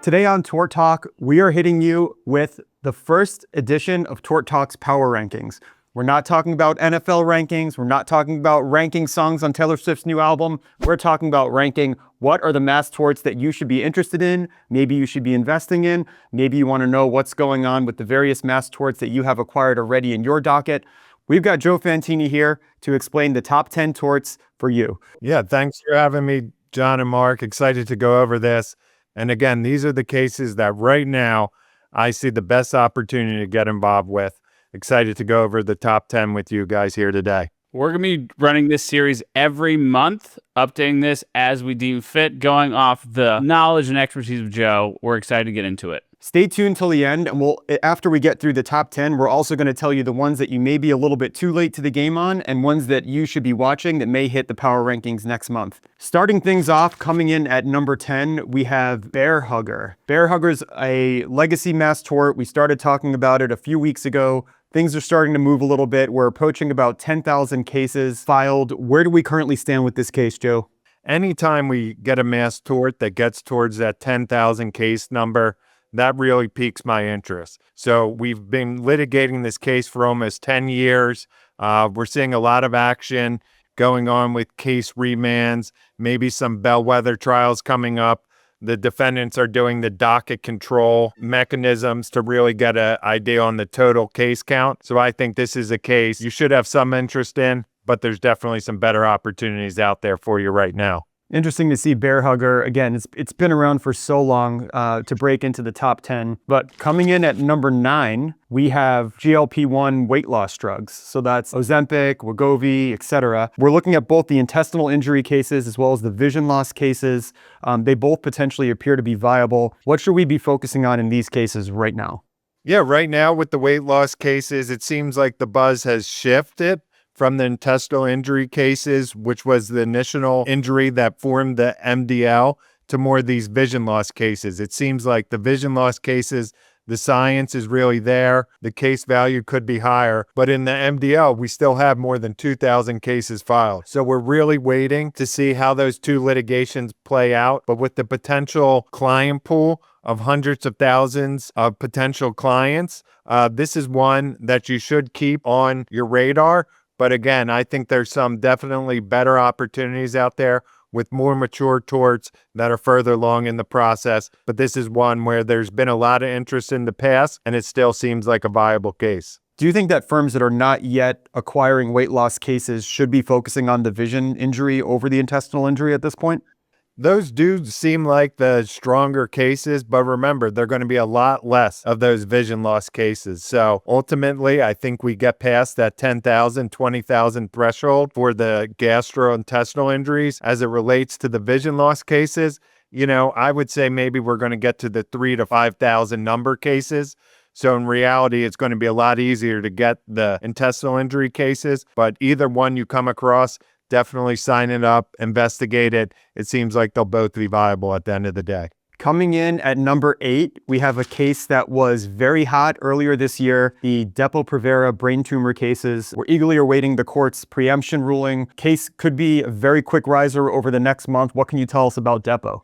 Today on Tort Talk, we are hitting you with the first edition of Tort Talks Power Rankings. We're not talking about NFL rankings. We're not talking about ranking songs on Taylor Swift's new album. We're talking about ranking what are the mass torts that you should be interested in, maybe you should be investing in, maybe you want to know what's going on with the various mass torts that you have acquired already in your docket. We've got Joe Fantini here to explain the top 10 torts for you. Yeah, thanks for having me, Jon and Marc. Excited to go over this. And again, these are the cases that right now I see the best opportunity to get involved with. Excited to go over the top 10 with you guys here today. We're going to be running this series every month, updating this as we deem fit, going off the knowledge and expertise of Joe. We're excited to get into it. Stay tuned till the end, and after we get through the top 10, we're also going to tell you the ones that you may be a little bit too late to the game on and ones that you should be watching that may hit the power rankings next month. Starting things off, coming in at number 10, we have Bair Hugger. Bair Hugger's a legacy mass tort. We started talking about it a few weeks ago. Things are starting to move a little bit. We're approaching about 10,000 cases filed. Where do we currently stand with this case, Joe? Anytime we get a mass tort that gets towards that 10,000 case number, that really piques my interest. So we've been litigating this case for almost 10 years. We're seeing a lot of action going on with case remands, maybe some bellwether trials coming up. The defendants are doing the docket control mechanisms to really get an idea on the total case count. So I think this is a case you should have some interest in, but there's definitely some better opportunities out there for you right now. Interesting to see Bair Hugger. Again, it's been around for so long to break into the top 10. But coming in at number 9, we have GLP-1 weight loss drugs. So that's Ozempic, Wegovy, etc. We're looking at both the intestinal injury cases as well as the vision loss cases. They both potentially appear to be viable. What should we be focusing on in these cases right now? Yeah, right now with the weight loss cases, it seems like the buzz has shifted from the intestinal injury cases, which was the initial injury that formed the MDL, to more of these vision loss cases. It seems like the vision loss cases, the science is really there. The case value could be higher. But in the MDL, we still have more than 2,000 cases filed. So we're really waiting to see how those two litigations play out. But with the potential client pool of hundreds of thousands of potential clients, this is one that you should keep on your radar. But again, I think there's some definitely better opportunities out there with more mature torts that are further along in the process. But this is one where there's been a lot of interest in the past, and it still seems like a viable case. Do you think that firms that are not yet acquiring weight loss cases should be focusing on the vision injury over the intestinal injury at this point? Those do seem like the stronger cases, but remember, they're going to be a lot less of those vision loss cases. So ultimately, I think we get past that 10,000, 20,000 threshold for the gastrointestinal injuries as it relates to the vision loss cases. You know, I would say maybe we're going to get to the 3,000 to 5,000 number cases. So in reality, it's going to be a lot easier to get the intestinal injury cases, but either one you come across, definitely sign it up, investigate it. It seems like they'll both be viable at the end of the day. Coming in at number 8, we have a case that was very hot earlier this year, the Depo-Provera Brain Tumor cases. We're eagerly awaiting the court's preemption ruling. Case could be a very quick riser over the next month. What can you tell us about Depo?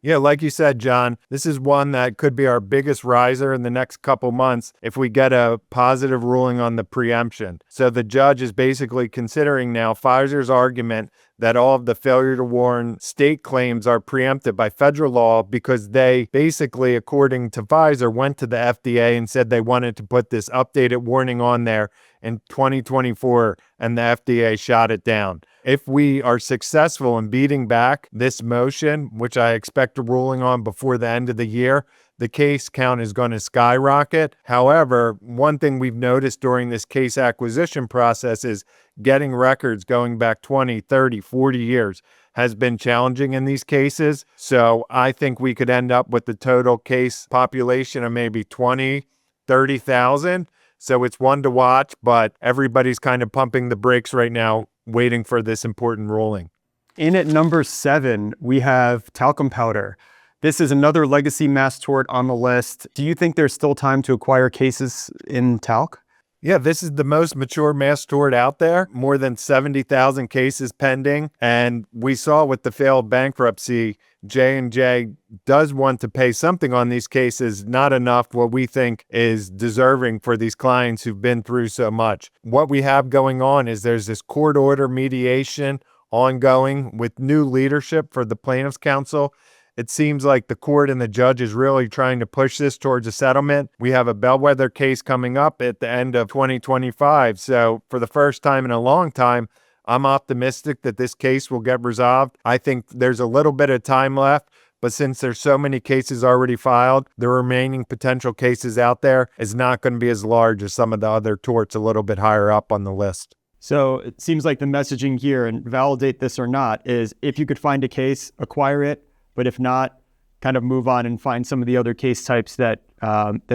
Yeah, like you said, Jon, this is one that could be our biggest riser in the next couple months if we get a positive ruling on the preemption. So the judge is basically considering now Pfizer's argument that all of the failure to warn state claims are preempted by federal law because they basically, according to Pfizer, went to the FDA and said they wanted to put this updated warning on there in 2024, and the FDA shot it down. If we are successful in beating back this motion, which I expect a ruling on before the end of the year, the case count is going to skyrocket. However, one thing we've noticed during this case acquisition process is getting records going back 20, 30, 40 years has been challenging in these cases. So I think we could end up with the total case population of maybe 20, 30,000. So it's one to watch, but everybody's kind of pumping the brakes right now, waiting for this important ruling. In at number 7, we have Talcum Powder. This is another legacy mass tort on the list. Do you think there's still time to acquire cases in talc? Yeah, this is the most mature mass tort out there, more than 70,000 cases pending. And we saw with the failed bankruptcy, J&J does want to pay something on these cases, not enough what we think is deserving for these clients who've been through so much. What we have going on is there's this court order mediation ongoing with new leadership for the plaintiffs' counsel. It seems like the court and the judge is really trying to push this towards a settlement. We have a bellwether case coming up at the end of 2025. So for the first time in a long time, I'm optimistic that this case will get resolved. I think there's a little bit of time left, but since there's so many cases already filed, the remaining potential cases out there is not going to be as large as some of the other torts a little bit higher up on the list. So it seems like the messaging here, and validate this or not, is if you could find a case, acquire it. But if not, kind of move on and find some of the other case types that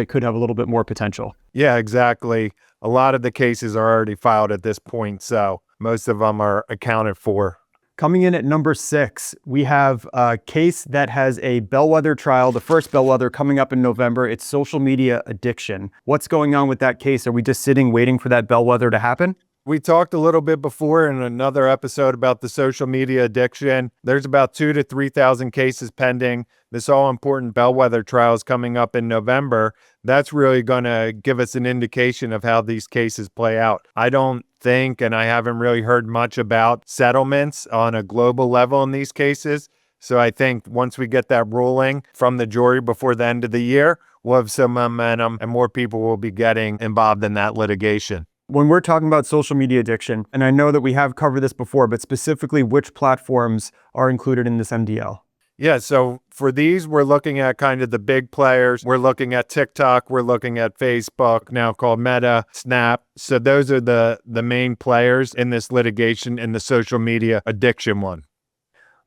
could have a little bit more potential. Yeah, exactly. A lot of the cases are already filed at this point, so most of them are accounted for. Coming in at number 6, we have a case that has a bellwether trial, the first bellwether coming up in November. It's social media addiction. What's going on with that case? Are we just sitting waiting for that bellwether to happen? We talked a little bit before in another episode about the social media addiction. There's about 2,000 to 3,000 cases pending. This all-important bellwether trial is coming up in November. That's really going to give us an indication of how these cases play out. I don't think, and I haven't really heard much about settlements on a global level in these cases. So I think once we get that ruling from the jury before the end of the year, we'll have some momentum and more people will be getting involved in that litigation. When we're talking about social media addiction, and I know that we have covered this before, but specifically which platforms are included in this MDL? Yeah, so for these, we're looking at kind of the big players. We're looking at TikTok. We're looking at Facebook, now called Meta, Snap. So those are the main players in this litigation in the social media addiction one.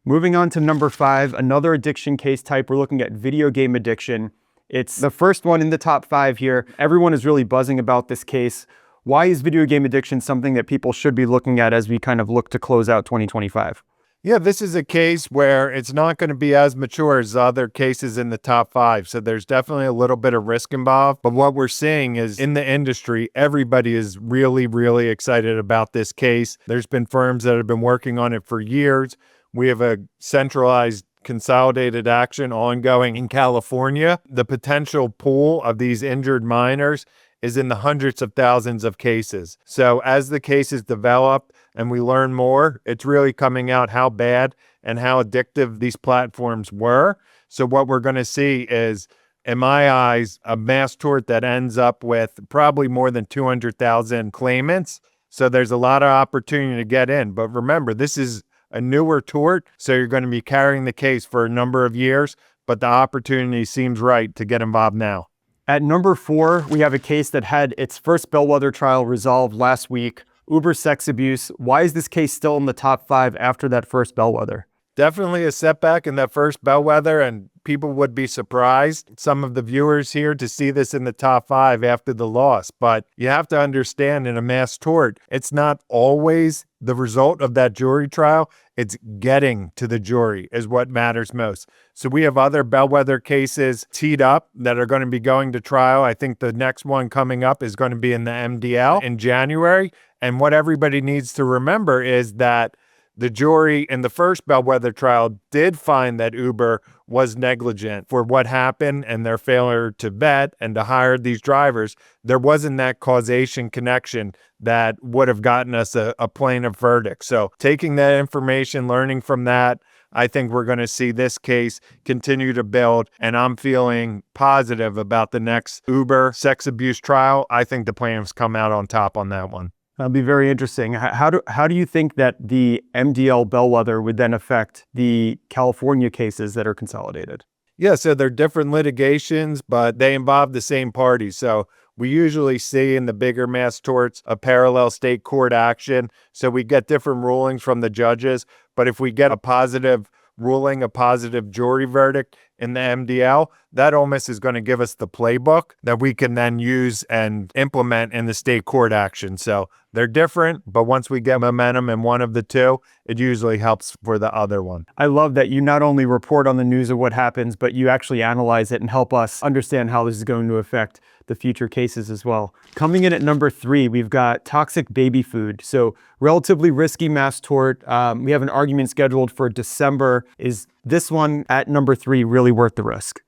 Moving on to number 5, another addiction case type. We're looking at video game addiction. It's the first one in the top 5 here. Everyone is really buzzing about this case. Why is video game addiction something that people should be looking at as we kind of look to close out 2025? Yeah, this is a case where it's not going to be as mature as other cases in the top 5. So there's definitely a little bit of risk involved. But what we're seeing is in the industry, everybody is really, really excited about this case. There's been firms that have been working on it for years. We have a centralized consolidated action ongoing in California. The potential pool of these injured minors is in the hundreds of thousands of cases. So as the cases develop and we learn more, it's really coming out how bad and how addictive these platforms were. So what we're going to see is, in my eyes, a mass tort that ends up with probably more than 200,000 claimants. So there's a lot of opportunity to get in. But remember, this is a newer tort, so you're going to be carrying the case for a number of years, but the opportunity seems right to get involved now. At number 4, we have a case that had its first bellwether trial resolved last week, Uber sex abuse. Why is this case still in the top 5 after that first bellwether? Definitely a setback in that first bellwether, and people would be surprised, some of the viewers here, to see this in the top 5 after the loss. But you have to understand, in a mass tort, it's not always the result of that jury trial. It's getting to the jury is what matters most. So we have other bellwether cases teed up that are going to be going to trial. I think the next one coming up is going to be in the MDL in January. And what everybody needs to remember is that the jury in the first bellwether trial did find that Uber was negligent for what happened and their failure to vet and to hire these drivers. There wasn't that causation connection that would have gotten us a plaintiff verdict. So taking that information, learning from that, I think we're going to see this case continue to build, and I'm feeling positive about the next Uber sex abuse trial. I think the plaintiffs come out on top on that one. That'll be very interesting. How do you think that the MDL bellwether would then affect the California cases that are consolidated? Yeah, so they're different litigations, but they involve the same parties. So we usually see in the bigger mass torts a parallel state court action. So we get different rulings from the judges. But if we get a positive ruling, a positive jury verdict, in the MDL, that almost is going to give us the playbook that we can then use and implement in the state court action. So they're different, but once we get momentum in one of the two, it usually helps for the other one. I love that you not only report on the news of what happens, but you actually analyze it and help us understand how this is going to affect the future cases as well. Coming in at number 3, we've got toxic baby food. So relatively risky mass tort. We have an argument scheduled for December. Is this one at number 3 really worth the risk?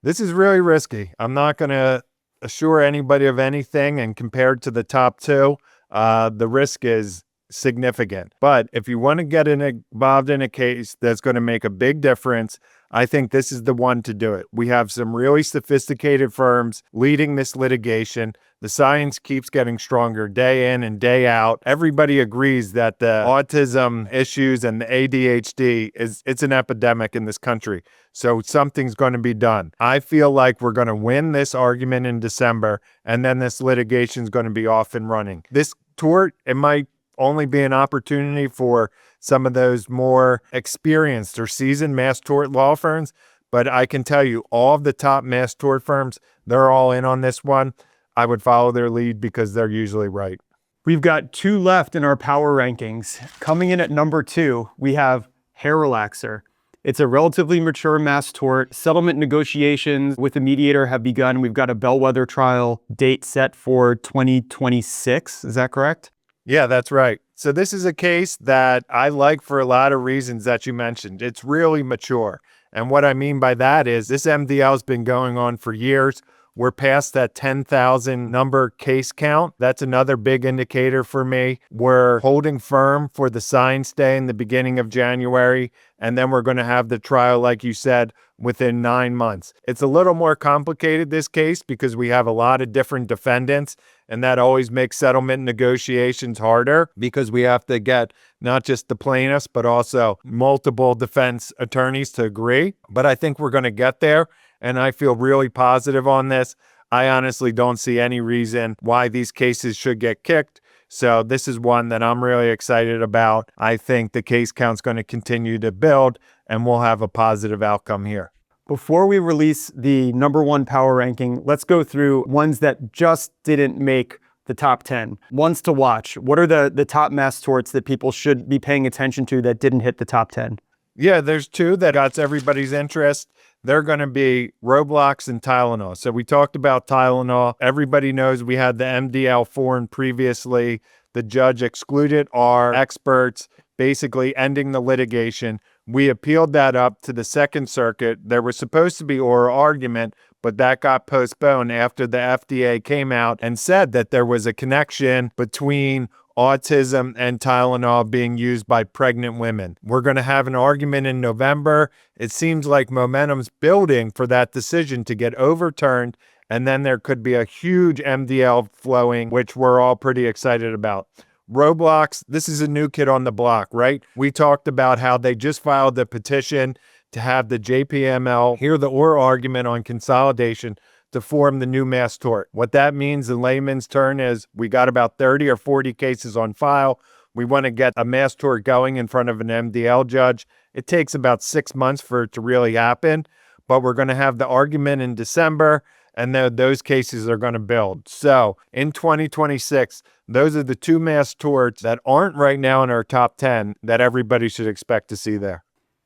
This is really risky. I'm not going to assure anybody of anything, and compared to the top two, the risk is significant. But if you want to get involved in a case that's going to make a big difference, I think this is the one to do it. We have some really sophisticated firms leading this litigation. The science keeps getting stronger day in and day out. Everybody agrees that the autism issues and the ADHD it's an epidemic in this country. So something's going to be done. I feel like we're going to win this argument in December, and then this litigation is going to be off and running. This tort, it might only be an opportunity for some of those more experienced or seasoned mass tort law firms. But I can tell you, all of the top mass tort firms, they're all in on this one. I would follow their lead because they're usually right. We've got 2 left in our power rankings. Coming in at number 2, we have hair relaxer. It's a relatively mature mass tort. Settlement negotiations with the mediator have begun. We've got a bellwether trial date set for 2026. Is that correct? Yeah, that's right. So this is a case that I like for a lot of reasons that you mentioned. It's really mature. And what I mean by that is this MDL has been going on for years. We're past that 10,000 number case count. That's another big indicator for me. We're holding firm for the science day in the beginning of January, and then we're going to have the trial, like you said, within 9 months. It's a little more complicated, this case, because we have a lot of different defendants, and that always makes settlement negotiations harder because we have to get not just the plaintiffs, but also multiple defense attorneys to agree. But I think we're going to get there, and I feel really positive on this. I honestly don't see any reason why these cases should get kicked. So this is one that I'm really excited about. I think the case count's going to continue to build, and we'll have a positive outcome here. Before we release the number 1 power ranking, let's go through ones that just didn't make the top 10. Ones to watch. What are the top mass torts that people should be paying attention to that didn't hit the top 10? Yeah, there's 2 that got everybody's interest. They're going to be Roblox and Tylenol. So we talked about Tylenol. Everybody knows we had the MDL form previously. The judge excluded our experts, basically ending the litigation. We appealed that up to the Second Circuit. There was supposed to be oral argument, but that got postponed after the FDA came out and said that there was a connection between autism and Tylenol being used by pregnant women. We're going to have an argument in November. It seems like momentum's building for that decision to get overturned, and then there could be a huge MDL flowing, which we're all pretty excited about. Roblox, this is a new kid on the block, right? We talked about how they just filed the petition to have the JPML hear the oral argument on consolidation to form the new mass tort. What that means in layman's term is we got about 30 or 40 cases on file. We want to get a mass tort going in front of an MDL judge. It takes about 6 months for it to really happen, but we're going to have the argument in December, and then those cases are going to build. So in 2026, those are the 2 mass torts that aren't right now in our top 10 that everybody should expect to see there.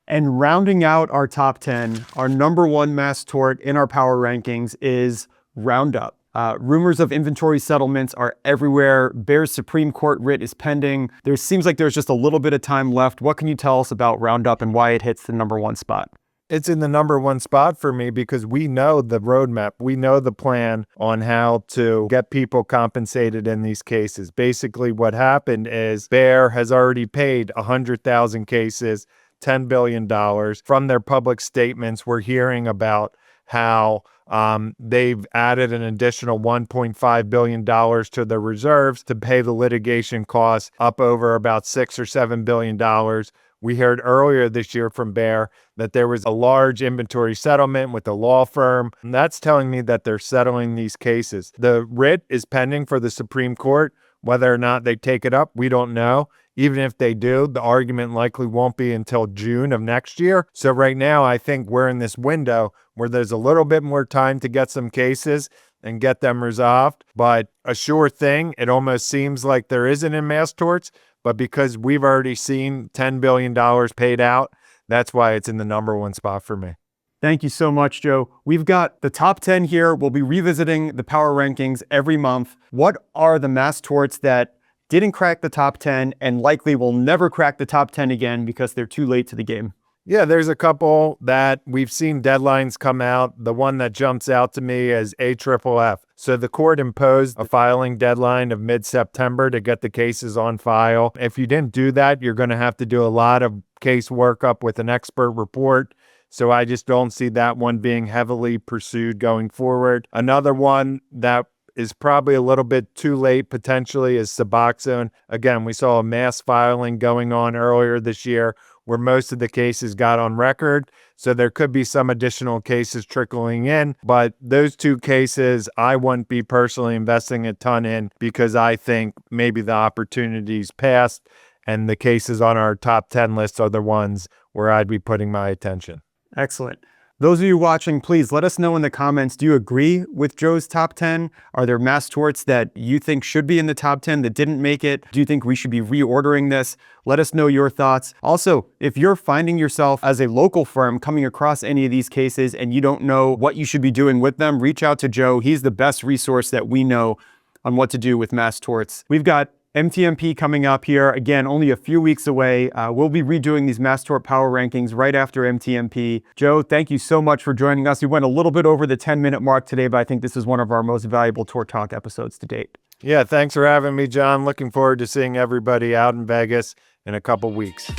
And rounding out our top 10, our number 1 mass tort in our power rankings is Roundup. Rumors of inventory settlements are everywhere. Bair's Supreme Court writ is pending. There seems like there's just a little bit of time left. What can you tell us about Roundup and why it hits the number 1 spot? It's in the number 1 spot for me because we know the roadmap. We know the plan on how to get people compensated in these cases. Basically, what happened is Bair has already paid 100,000 cases, $10 billion. From their public statements, we're hearing about how they've added an additional $1.5 billion to their reserves to pay the litigation costs up over about $6 or $7 billion. We heard earlier this year from Bair that there was a large inventory settlement with a law firm. And that's telling me that they're settling these cases. The writ is pending for the Supreme Court. Whether or not they take it up, we don't know. Even if they do, the argument likely won't be until June of next year. So right now, I think we're in this window where there's a little bit more time to get some cases and get them resolved. But a sure thing, it almost seems like there isn't in Mass Torts. But because we've already seen $10 billion paid out, that's why it's in the number one spot for me. Thank you so much, Joe. We've got the top 10 here. We'll be revisiting the power rankings every month. What are the Mass Torts that didn't crack the top 10 and likely will never crack the top 10 again because they're too late to the game? Yeah, there's a couple that we've seen deadlines come out. The one that jumps out to me is AFFF. So the court imposed a filing deadline of mid-September to get the cases on file. If you didn't do that, you're going to have to do a lot of case workup with an expert report. So I just don't see that one being heavily pursued going forward. Another one that is probably a little bit too late potentially is Suboxone. Again, we saw a mass filing going on earlier this year where most of the cases got on record. So there could be some additional cases trickling in. But those two cases, I wouldn't be personally investing a ton in because I think maybe the opportunity's passed and the cases on our top 10 list are the ones where I'd be putting my attention. Excellent. Those of you watching, please let us know in the comments, do you agree with Joe's top 10? Are there Mass Torts that you think should be in the top 10 that didn't make it? Do you think we should be reordering this? Let us know your thoughts. Also, if you're finding yourself as a local firm coming across any of these cases and you don't know what you should be doing with them, reach out to Joe. He's the best resource that we know on what to do with Mass Torts. We've got MTMP coming up here, again, only a few weeks away. We'll be redoing these Mass Tort Power Rankings right after MTMP. Joe, thank you so much for joining us. We went a little bit over the 10-minute mark today, but I think this is one of our most valuable Tort Talk episodes to date. Yeah, thanks for having me, Jon. Looking forward to seeing everybody out in Vegas in a couple weeks.